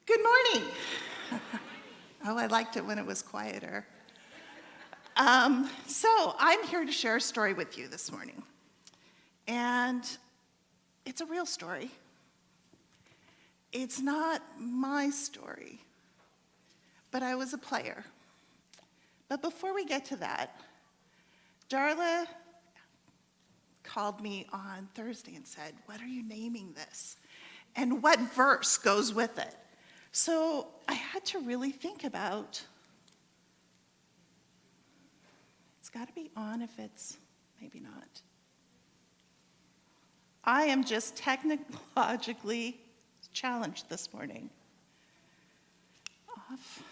Good morning. Oh, I liked it when it was quieter. So I'm here to share a story with you this morning. And it's a real story. It's not my story, but I was a player. But before we get to that, Darla called me on Thursday and said, "What are you naming this? And what verse goes with it?" So I had to really think about, it's got to be on if it's maybe not. I am just technologically challenged this morning. Off.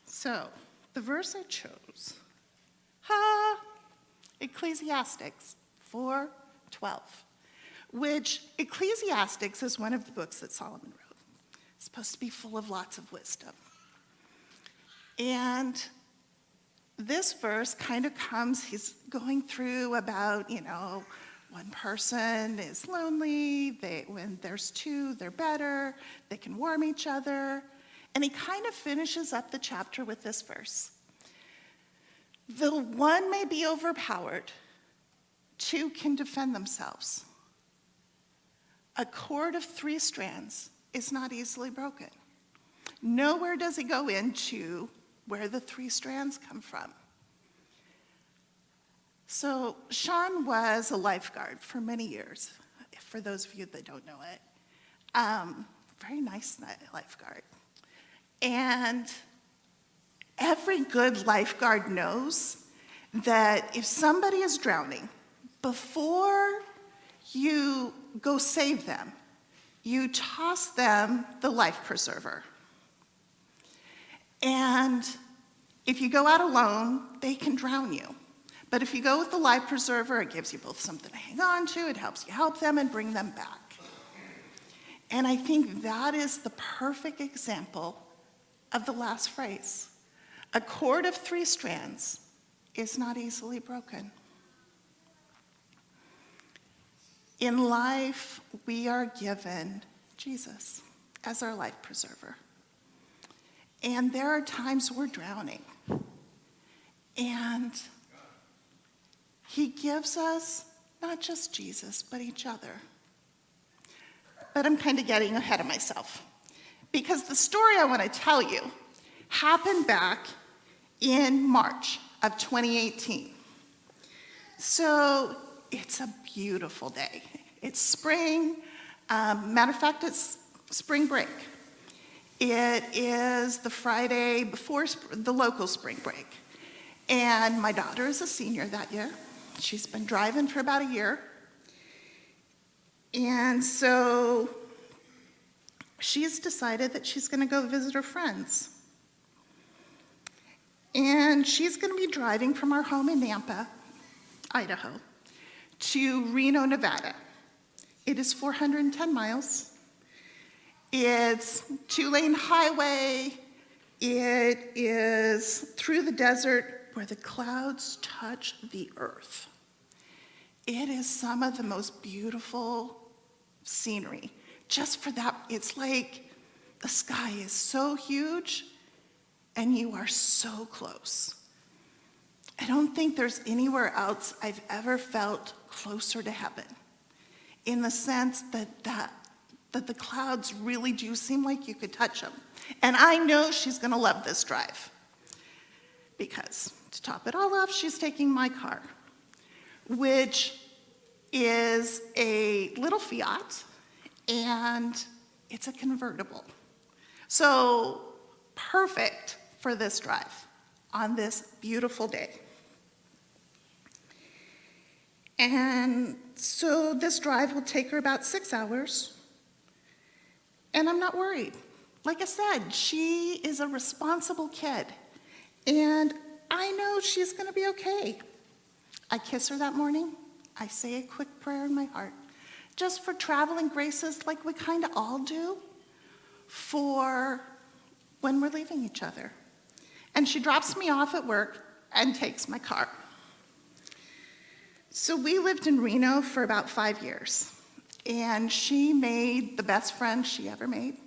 So the verse I chose, Ecclesiastes 4:12. Which Ecclesiastes is one of the books that Solomon wrote. It's supposed to be full of lots of wisdom. And this verse kind of comes, he's going through about, one person is lonely, when there's two, they're better, they can warm each other. And he kind of finishes up the chapter with this verse. The one may be overpowered, two can defend themselves. A cord of 3 strands is not easily broken. Nowhere does he go into where the 3 strands come from. So Sean was a lifeguard for many years, for those of you that don't know it. Very nice lifeguard. And every good lifeguard knows that if somebody is drowning, before you go save them, you toss them the life preserver. And if you go out alone, they can drown you. But if you go with the life preserver, it gives you both something to hang on to, it helps you help them and bring them back. And I think that is the perfect example of the last phrase. A cord of 3 strands is not easily broken. In life, we are given Jesus as our life preserver. And there are times we're drowning. And he gives us not just Jesus, but each other. But I'm kind of getting ahead of myself. Because the story I want to tell you happened back in March of 2018. So it's a beautiful day. It's spring. Matter of fact, it's spring break. It is the Friday before the local spring break. And my daughter is a senior that year. She's been driving for about a year. And so she's decided that she's going to go visit her friends. And she's going to be driving from our home in Nampa, Idaho, to Reno, Nevada. It is 410 miles. It's 2-lane highway. It is through the desert where the clouds touch the earth. It is some of the most beautiful scenery. Just for that, it's like the sky is so huge and you are so close. I don't think there's anywhere else I've ever felt closer to heaven, in the sense that the clouds really do seem like you could touch them. And I know she's going to love this drive, because to top it all off, she's taking my car, which is a little Fiat, and it's a convertible. So perfect for this drive on this beautiful day. And so this drive will take her about 6 hours, and I'm not worried. Like I said, she is a responsible kid, and I know she's going to be okay. I kiss her that morning. I say a quick prayer in my heart, just for traveling graces like we kind of all do, for when we're leaving each other. And she drops me off at work and takes my car. So we lived in Reno for about 5 years. And she made the best friend she ever made.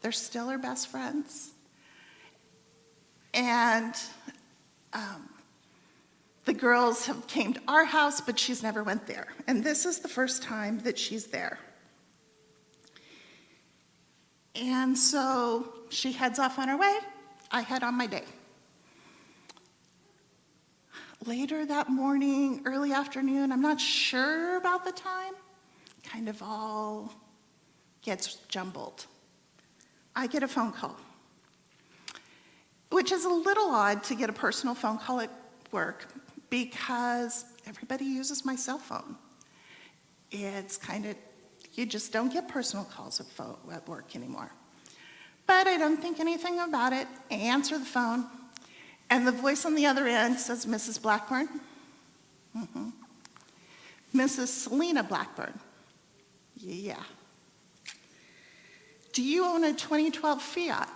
They're still her best friends. And the girls have came to our house, but she's never went there. And this is the first time that she's there. And so she heads off on her way. I head on my day. Later that morning, early afternoon, I'm not sure about the time, kind of all gets jumbled. I get a phone call, which is a little odd to get a personal phone call at work because everybody uses my cell phone. It's kind of, you just don't get personal calls at work anymore. But I don't think anything about it. I answer the phone, and the voice on the other end says, Mrs. Blackburn? Mm-hmm. Mrs. Selena Blackburn? Yeah. Do you own a 2012 Fiat?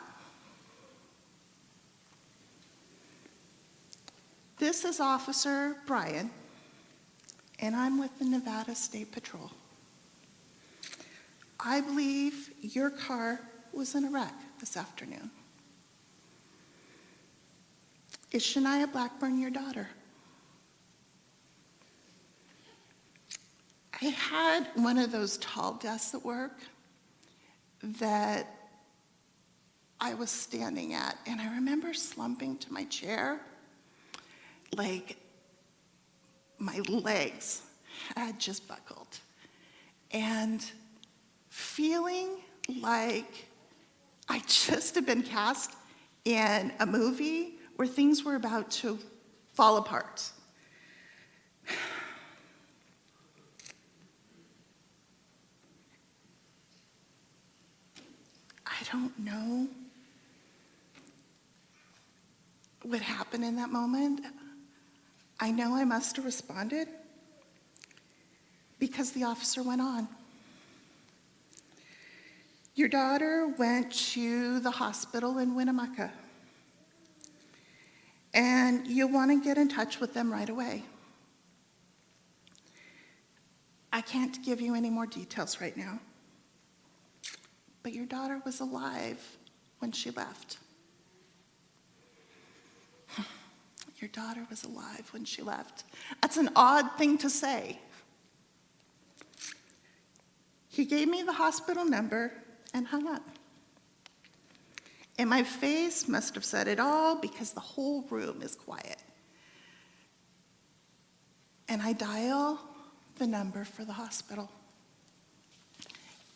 This is Officer Brian, and I'm with the Nevada State Patrol. I believe your car was in a wreck this afternoon. Is Shania Blackburn your daughter? I had one of those tall desks at work that I was standing at, and I remember slumping to my chair, like my legs had just buckled, and feeling like I just had been cast in a movie where things were about to fall apart. I don't know what happened in that moment. I know I must have responded because the officer went on. Your daughter went to the hospital in Winnemucca, and you'll want to get in touch with them right away. I can't give you any more details right now, but your daughter was alive when she left. Your daughter was alive when she left. That's an odd thing to say. He gave me the hospital number and hung up. And my face must have said it all because the whole room is quiet. And I dial the number for the hospital.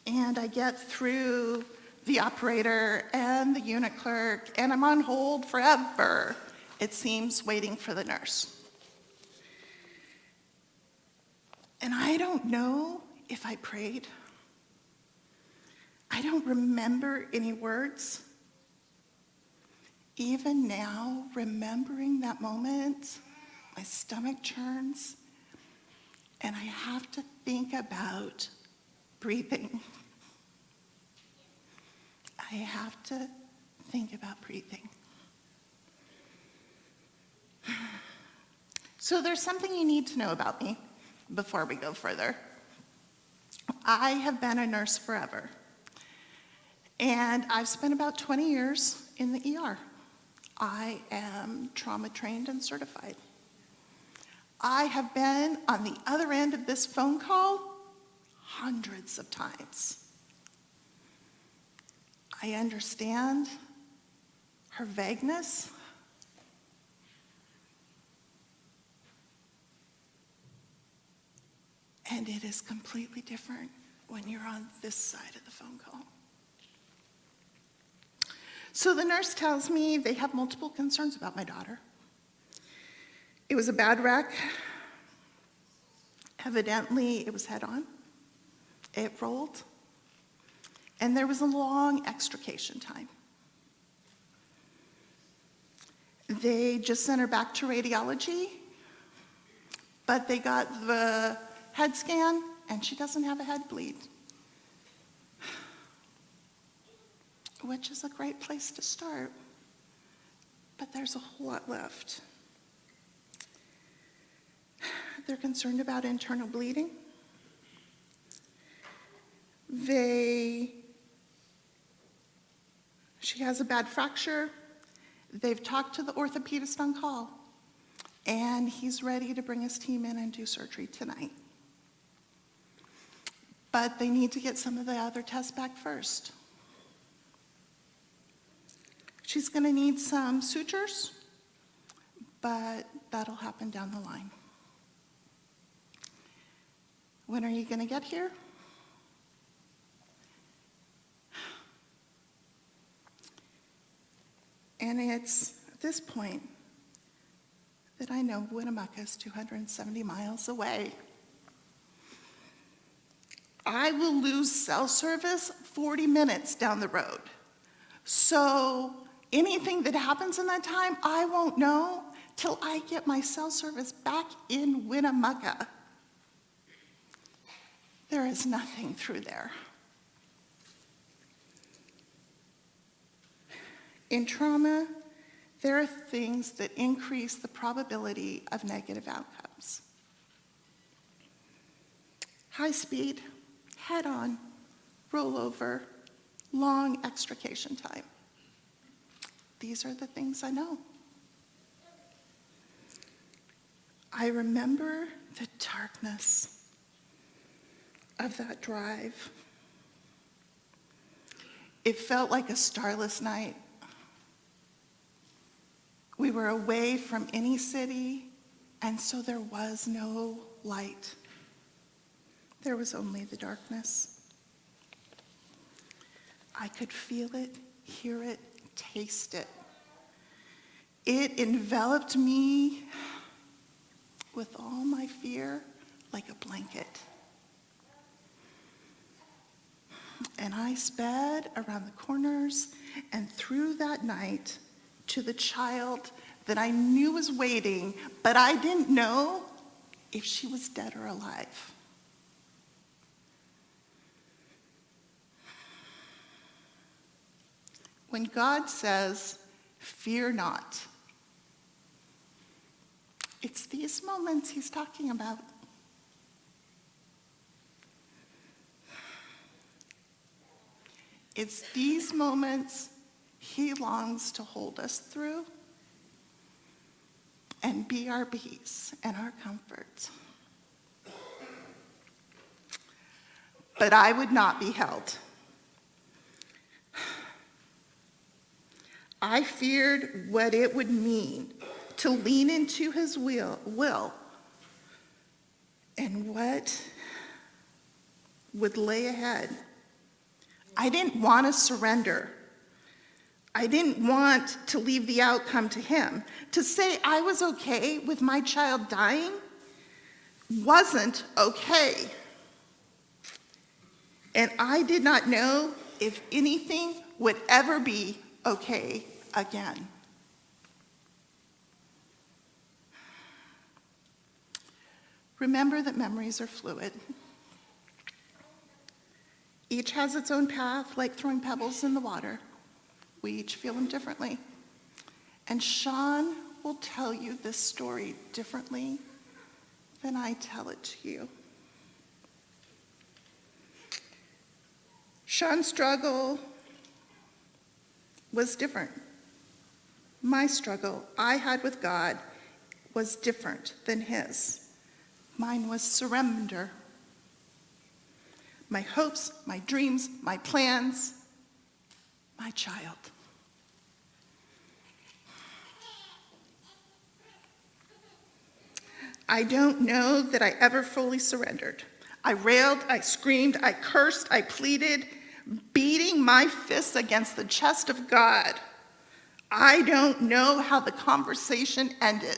And I get through the operator and the unit clerk, and I'm on hold forever, it seems, waiting for the nurse. And I don't know if I prayed. I don't remember any words. Even now, remembering that moment, my stomach churns, and I have to think about breathing. I have to think about breathing. So there's something you need to know about me before we go further. I have been a nurse forever, and I've spent about 20 years in the ER. I am trauma trained and certified. I have been on the other end of this phone call hundreds of times. I understand her vagueness. And it is completely different when you're on this side of the phone call. So the nurse tells me they have multiple concerns about my daughter. It was a bad wreck. Evidently, it was head-on. It rolled. And there was a long extrication time. They just sent her back to radiology, but they got the head scan, and she doesn't have a head bleed, which is a great place to start, but there's a whole lot left. They're concerned about internal bleeding. She has a bad fracture. They've talked to the orthopedist on call, and he's ready to bring his team in and do surgery tonight. But they need to get some of the other tests back first. She's going to need some sutures, but that'll happen down the line. When are you going to get here? And it's at this point that I know Winnemucca is 270 miles away. I will lose cell service 40 minutes down the road. So anything that happens in that time, I won't know till I get my cell service back in Winnemucca. There is nothing through there. In trauma, there are things that increase the probability of negative outcomes. High speed, head-on, rollover, long extrication time. These are the things I know. I remember the darkness of that drive. It felt like a starless night. We were away from any city, and so there was no light. There was only the darkness. I could feel it, hear it, taste it. It enveloped me with all my fear like a blanket. And I sped around the corners and through that night to the child that I knew was waiting, but I didn't know if she was dead or alive. When God says, "Fear not," it's these moments he's talking about. It's these moments he longs to hold us through and be our peace and our comfort. But I would not be held. I feared what it would mean to lean into his will and what would lay ahead. I didn't want to surrender. I didn't want to leave the outcome to him. To say I was okay with my child dying wasn't okay. And I did not know if anything would ever be okay again. Remember that memories are fluid. Each has its own path, like throwing pebbles in the water. We each feel them differently. And Sean will tell you this story differently than I tell it to you. Sean's struggle was different. My struggle I had with God was different than his. Mine was surrender. My hopes, my dreams, my plans, my child. I don't know that I ever fully surrendered. I railed, I screamed, I cursed, I pleaded, beating my fists against the chest of God. I don't know how the conversation ended.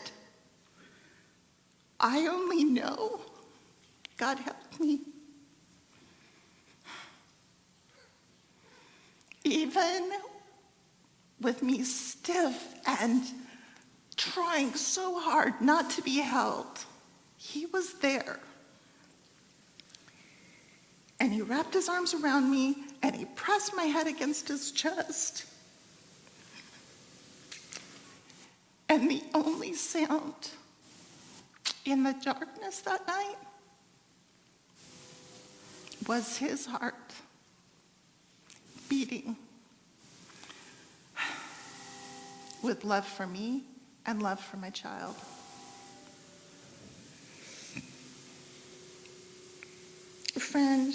I only know God helped me. Even with me stiff and trying so hard not to be held, he was there. And he wrapped his arms around me and he pressed my head against his chest. And the only sound in the darkness that night was his heart beating with love for me and love for my child. Friend,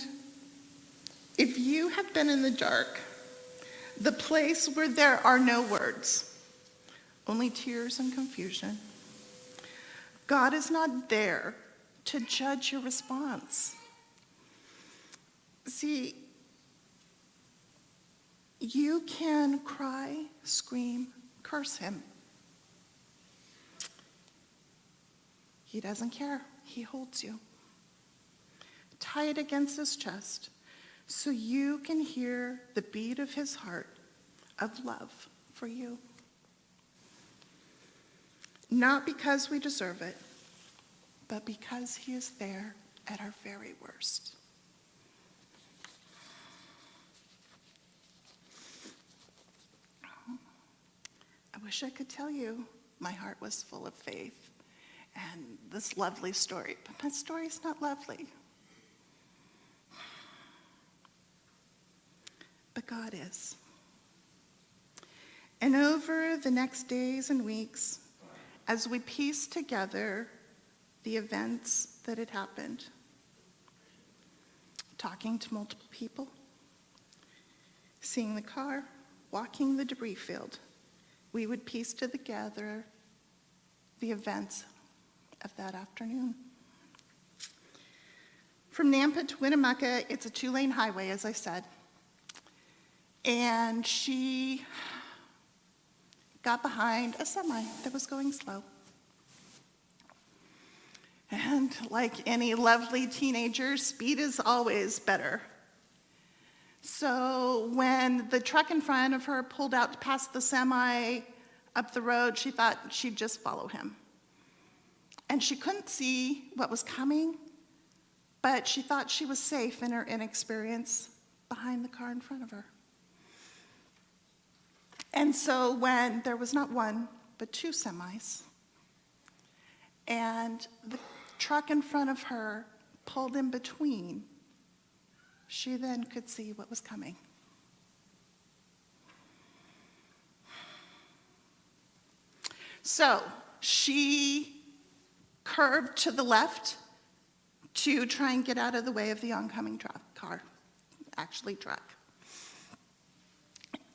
if you have been in the dark, the place where there are no words, only tears and confusion, God is not there to judge your response. See, you can cry, scream, curse him. He doesn't care. He holds you. Tie it against his chest so you can hear the beat of his heart of love for you. Not because we deserve it, but because he is there at our very worst. I wish I could tell you my heart was full of faith and this lovely story, but my story's not lovely. But God is. And over the next days and weeks, as we piece together the events that had happened, talking to multiple people, seeing the car, walking the debris field, we would piece together the events of that afternoon. From Nampa to Winnemucca, it's a 2-lane highway, as I said. And she got behind a semi that was going slow. And like any lovely teenager, speed is always better. So when the truck in front of her pulled out to pass the semi up the road, she thought she'd just follow him. And she couldn't see what was coming, but she thought she was safe in her inexperience behind the car in front of her. And so when there was not one, but 2 semis, and the truck in front of her pulled in between, she then could see what was coming. So she curved to the left to try and get out of the way of the oncoming truck.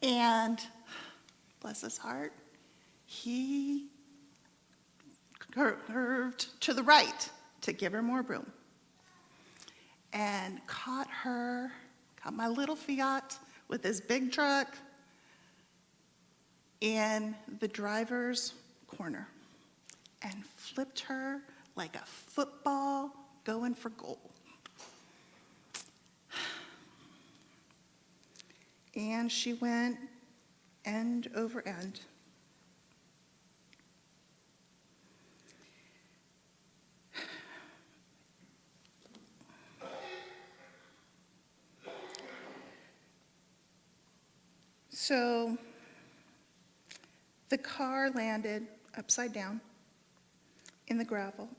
And bless his heart, he curved to the right to give her more room and caught my little Fiat with his big truck in the driver's corner and flipped her like a football going for goal. And she went end over end. So the car landed upside down in the gravel,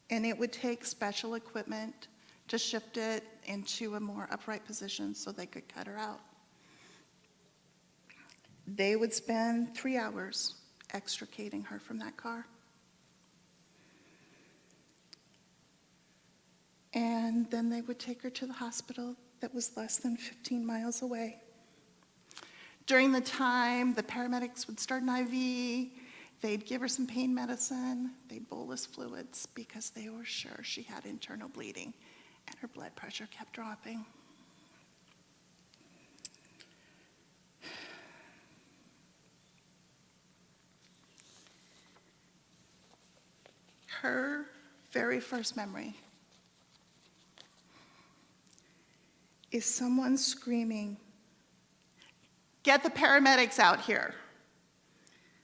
and it would take special equipment to shift it into a more upright position so they could cut her out. They would spend 3 hours extricating her from that car. And then they would take her to the hospital that was less than 15 miles away. During the time, the paramedics would start an IV, they'd give her some pain medicine, they'd bolus fluids because they were sure she had internal bleeding and her blood pressure kept dropping. Her very first memory is someone screaming, "Get the paramedics out here.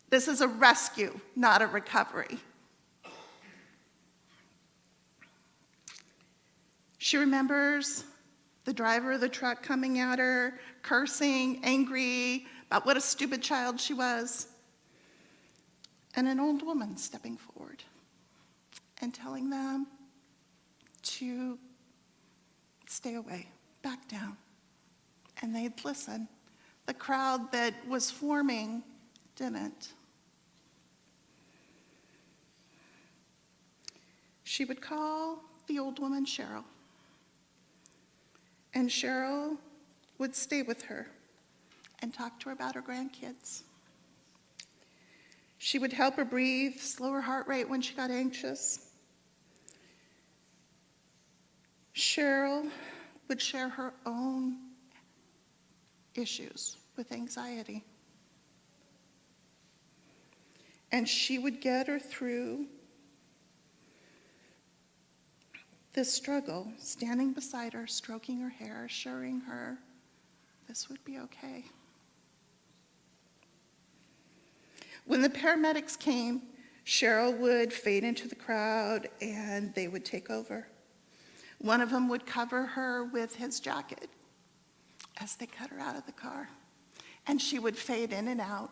This is a rescue, not a recovery." She remembers the driver of the truck coming at her, cursing, angry about what a stupid child she was, and an old woman stepping forward and telling them to stay away, back down. and they'd listen. The crowd that was forming didn't. She would call the old woman Cheryl, and Cheryl would stay with her and talk to her about her grandkids. She would help her breathe, slow her heart rate when she got anxious. Cheryl would share her own issues with anxiety. And she would get her through this struggle, standing beside her, stroking her hair, assuring her this would be okay. When the paramedics came, Cheryl would fade into the crowd and they would take over. One of them would cover her with his jacket as they cut her out of the car. And she would fade in and out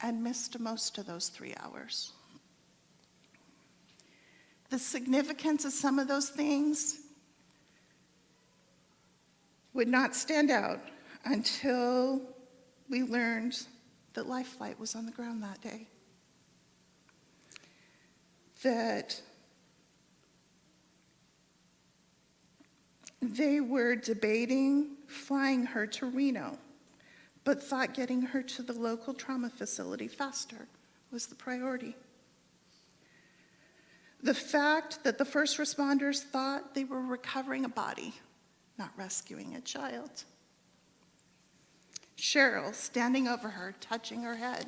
and missed most of those 3 hours. The significance of some of those things would not stand out until we learned that Life Flight was on the ground that day. That they were debating flying her to Reno, but thought getting her to the local trauma facility faster was the priority. The fact that the first responders thought they were recovering a body, not rescuing a child. Cheryl standing over her, touching her head.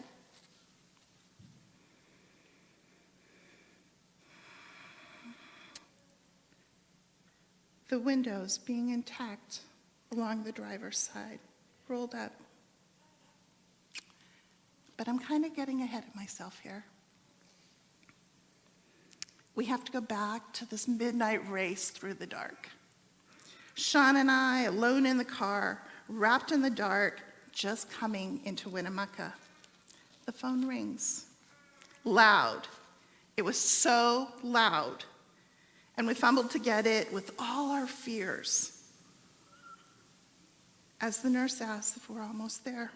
The windows being intact along the driver's side, rolled up. But I'm kind of getting ahead of myself here. We have to go back to this midnight race through the dark. Sean and I, alone in the car, wrapped in the dark, just coming into Winnemucca. The phone rings. Loud. It was so loud. And we fumbled to get it with all our fears. As the nurse asked if we're almost there.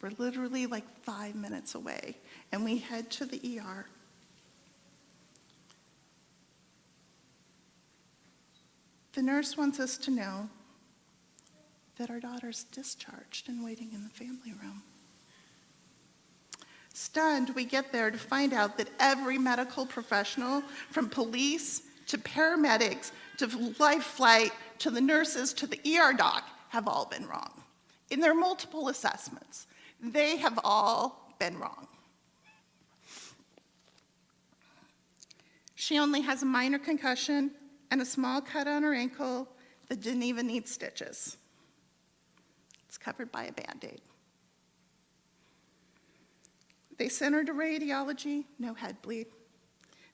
We're literally like 5 minutes away, and we head to the ER. The nurse wants us to know that our daughter's discharged and waiting in the family room. Stunned, we get there to find out that every medical professional, from police to paramedics to Life Flight to the nurses to the ER doc, have all been wrong. In their multiple assessments, they have all been wrong. She only has a minor concussion and a small cut on her ankle that didn't even need stitches. It's covered by a Band-Aid. They sent her to radiology, no head bleed.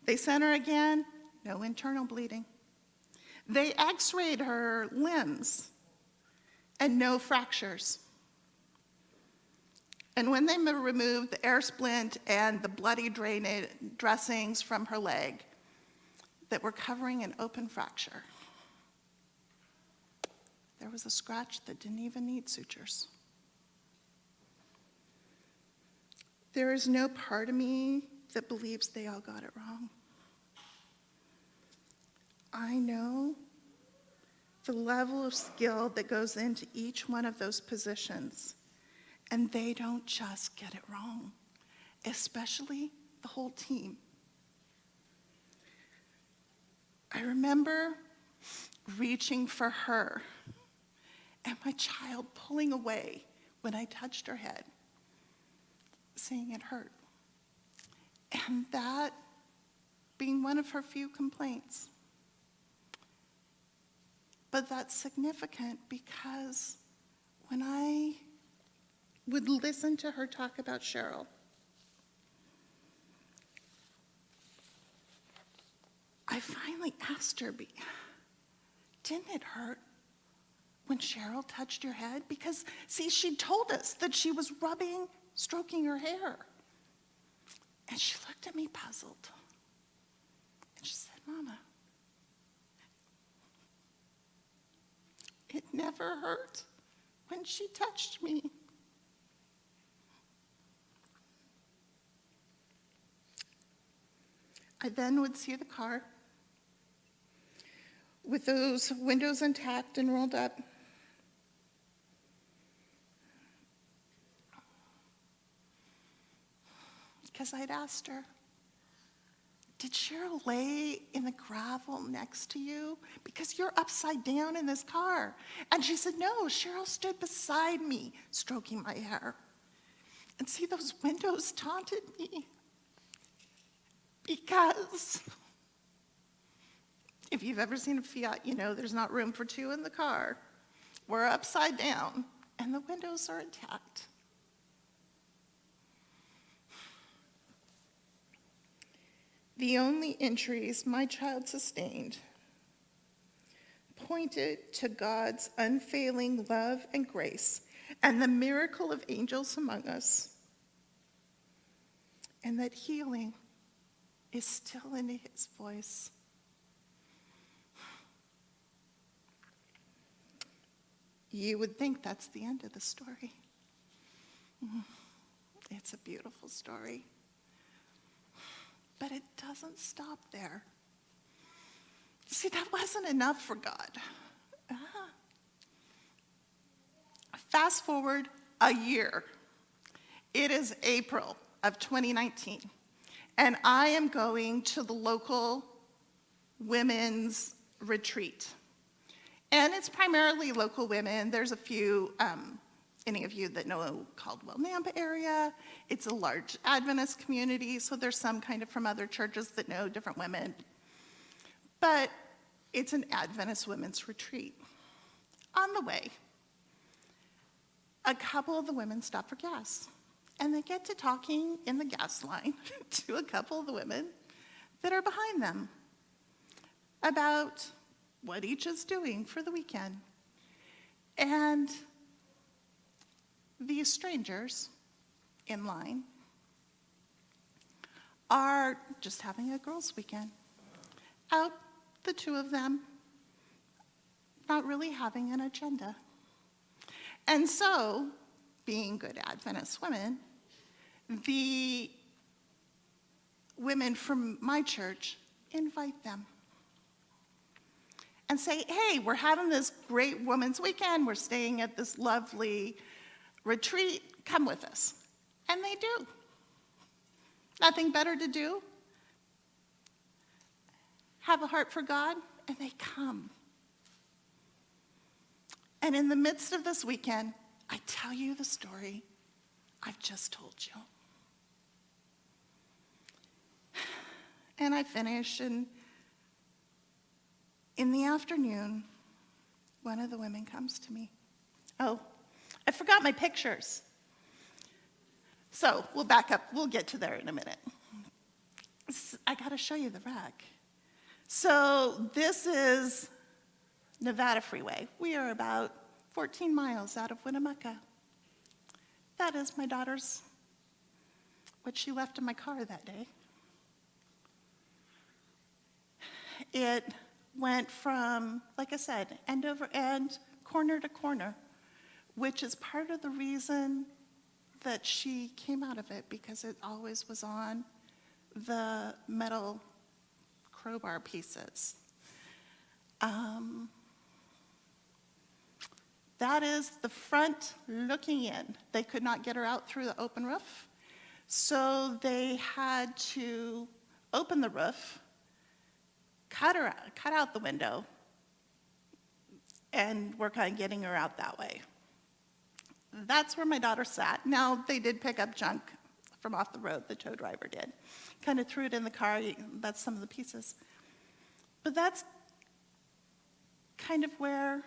They sent her again, no internal bleeding. They x-rayed her limbs and no fractures. And when they removed the air splint and the bloody drainage dressings from her leg that were covering an open fracture, there was a scratch that didn't even need sutures. There is no part of me that believes they all got it wrong. I know the level of skill that goes into each one of those positions, and they don't just get it wrong, especially the whole team. I remember reaching for her and my child pulling away when I touched her head, saying it hurt. And that being one of her few complaints. But that's significant because when I would listen to her talk about Cheryl, I finally asked her, didn't it hurt when Cheryl touched your head? Because, see, she told us that she was stroking her hair. And she looked at me puzzled. And she said, Mama, it never hurt when she touched me. I then would see the car with those windows intact and rolled up. Because I'd asked her, did Cheryl lay in the gravel next to you? Because you're upside down in this car. And she said, no, Cheryl stood beside me, stroking my hair. And see, those windows taunted me. Because if you've ever seen a Fiat, you know there's not room for two in the car. We're upside down, and the windows are intact. The only injuries my child sustained pointed to God's unfailing love and grace and the miracle of angels among us, and that healing is still in his voice. You would think that's the end of the story. It's a beautiful story. But it doesn't stop there. See, that wasn't enough for God. Fast forward a year. It is April of 2019, and I am going to the local women's retreat. And it's primarily local women. There's a few, any of you that know Caldwell, Nampa area. It's a large Adventist community, so there's some kind of from other churches that know different women. But it's an Adventist women's retreat. On the way, a couple of the women stop for gas, and they get to talking in the gas line to a couple of the women that are behind them about what each is doing for the weekend. And these strangers in line are just having a girls' weekend. Out, the two of them, not really having an agenda. And so, being good Adventist women, the women from my church invite them and say, hey, we're having this great women's weekend. We're staying at this lovely retreat. Come with us. And they do. Nothing better to do. Have a heart for God, and they come. And in the midst of this weekend, I tell you the story I've just told you. And I finish, and in the afternoon, one of the women comes to me. Oh, I forgot my pictures. So we'll back up. We'll get to there in a minute. I got to show you the wreck. So this is Nevada Freeway. We are about 14 miles out of Winnemucca. That is my daughter's, what she left in my car that day. It went from, like I said, end over end, corner to corner, which is part of the reason that she came out of it, because it always was on the metal crowbar pieces. That is the front looking in. They could not get her out through the open roof, so they had to open the roof, cut out the window, and work on getting her out that way. That's where my daughter sat. Now, they did pick up junk from off the road, the tow driver did. Kind of threw it in the car, that's some of the pieces. But that's kind of where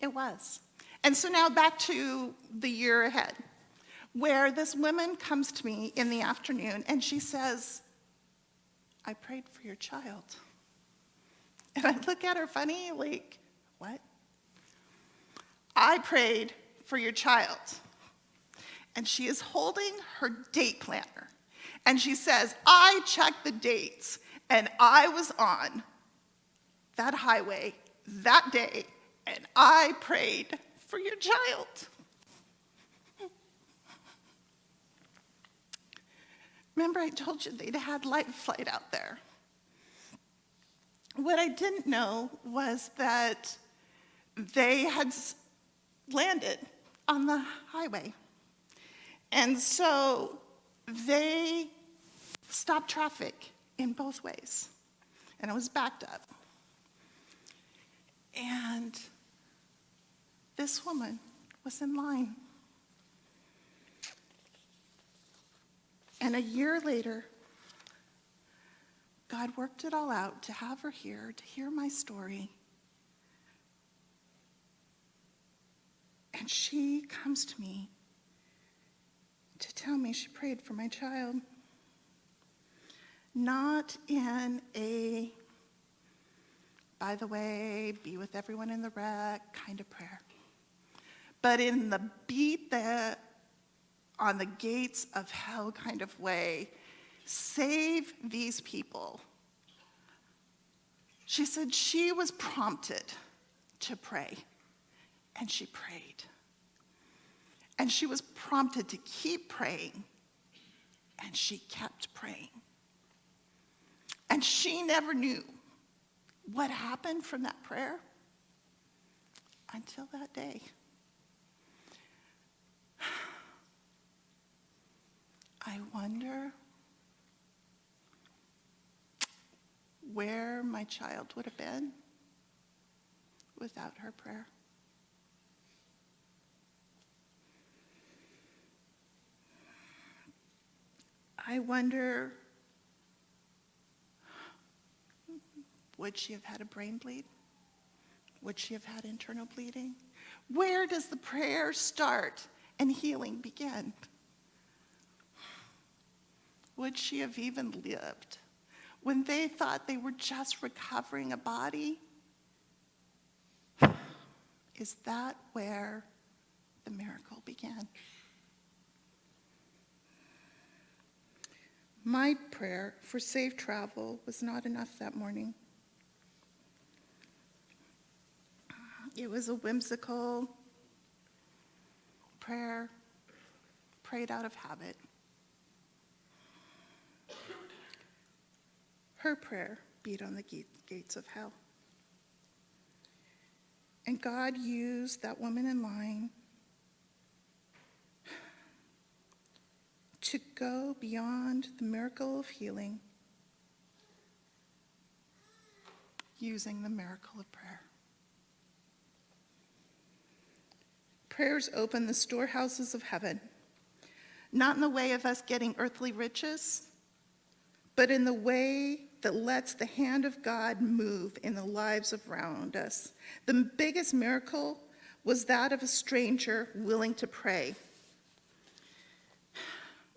it was. And so now back to the year ahead, where this woman comes to me in the afternoon and she says, I prayed for your child. And I look at her funny, like, what? I prayed for your child. And she is holding her date planner. And she says, I checked the dates, and I was on that highway that day, and I prayed for for your child. Remember I told you they'd had life flight out there. What I didn't know was that they had landed on the highway. And so they stopped traffic in both ways. And it was backed up. And this woman was in line. And a year later, God worked it all out to have her here, to hear my story. And she comes to me to tell me she prayed for my child. Not in a, by the way, be with everyone in the wreck kind of prayer, but in the beat that on the gates of hell kind of way, save these people. She said she was prompted to pray, and she prayed. And she was prompted to keep praying, and she kept praying. And she never knew what happened from that prayer until that day. I wonder where my child would have been without her prayer. I wonder, would she have had a brain bleed? Would she have had internal bleeding? Where does the prayer start and healing begin? Would she have even lived when they thought they were just recovering a body? Is that where the miracle began? My prayer for safe travel was not enough that morning. It was a whimsical prayer, prayed out of habit. Her prayer beat on the gates of hell. And God used that woman in line to go beyond the miracle of healing, using the miracle of prayer. Prayers open the storehouses of heaven, not in the way of us getting earthly riches, but in the way that lets the hand of God move in the lives around us. The biggest miracle was that of a stranger willing to pray.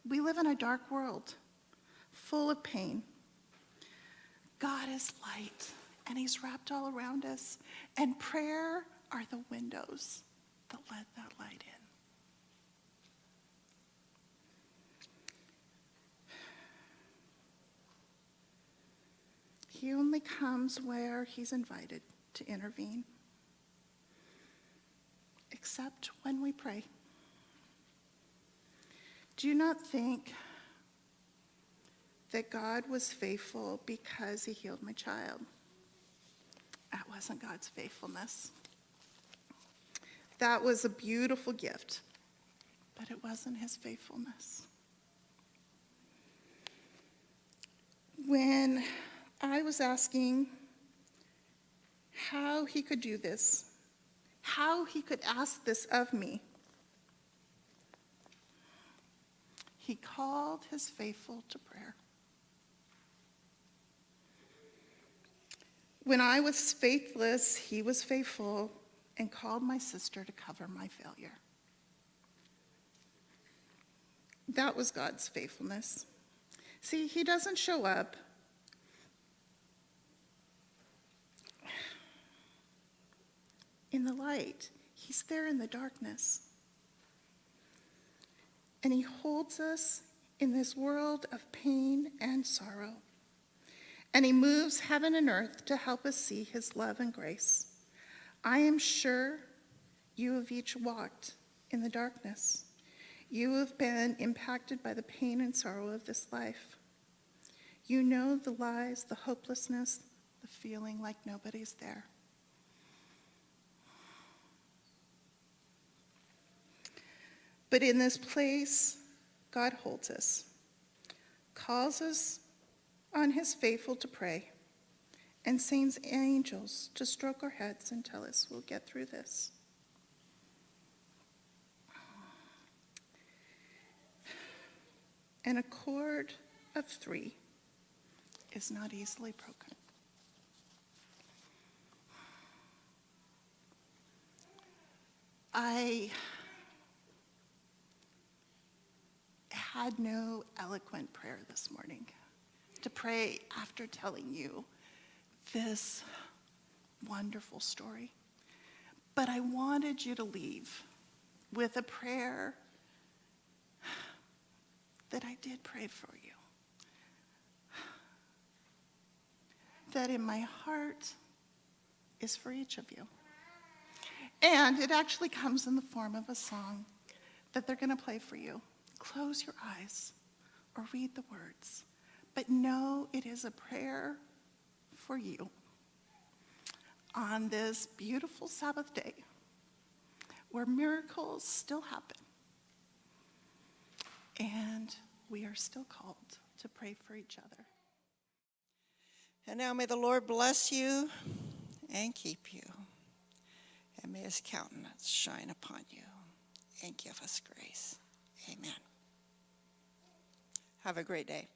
We live in a dark world, full of pain. God is light, and he's wrapped all around us. And prayer are the windows that let that light in. He only comes where he's invited to intervene, except when we pray. Do you not think that God was faithful because he healed my child? That wasn't God's faithfulness. That was a beautiful gift, but it wasn't his faithfulness. When I was asking how he could do this, how he could ask this of me, he called his faithful to prayer. When I was faithless, he was faithful and called my sister to cover my failure. That was God's faithfulness. See, he doesn't show up in the light. He's there in the darkness. And he holds us in this world of pain and sorrow. And he moves heaven and earth to help us see his love and grace. I am sure You have each walked in the darkness. You have been impacted by the pain and sorrow of this life. You know the lies, the hopelessness, the feeling like nobody's there. But in this place, God holds us, calls us on his faithful to pray, and sends angels to stroke our heads and tell us we'll get through this. And a cord of 3 is not easily broken. I had no eloquent prayer this morning to pray after telling you this wonderful story. But I wanted you to leave with a prayer that I did pray for you. That in my heart is for each of you. And it actually comes in the form of a song that they're going to play for you. Close your eyes or read the words, but know it is a prayer for you on this beautiful Sabbath day where miracles still happen and we are still called to pray for each other. And now may the Lord bless you and keep you, and may his countenance shine upon you and give us grace. Amen. Have a great day.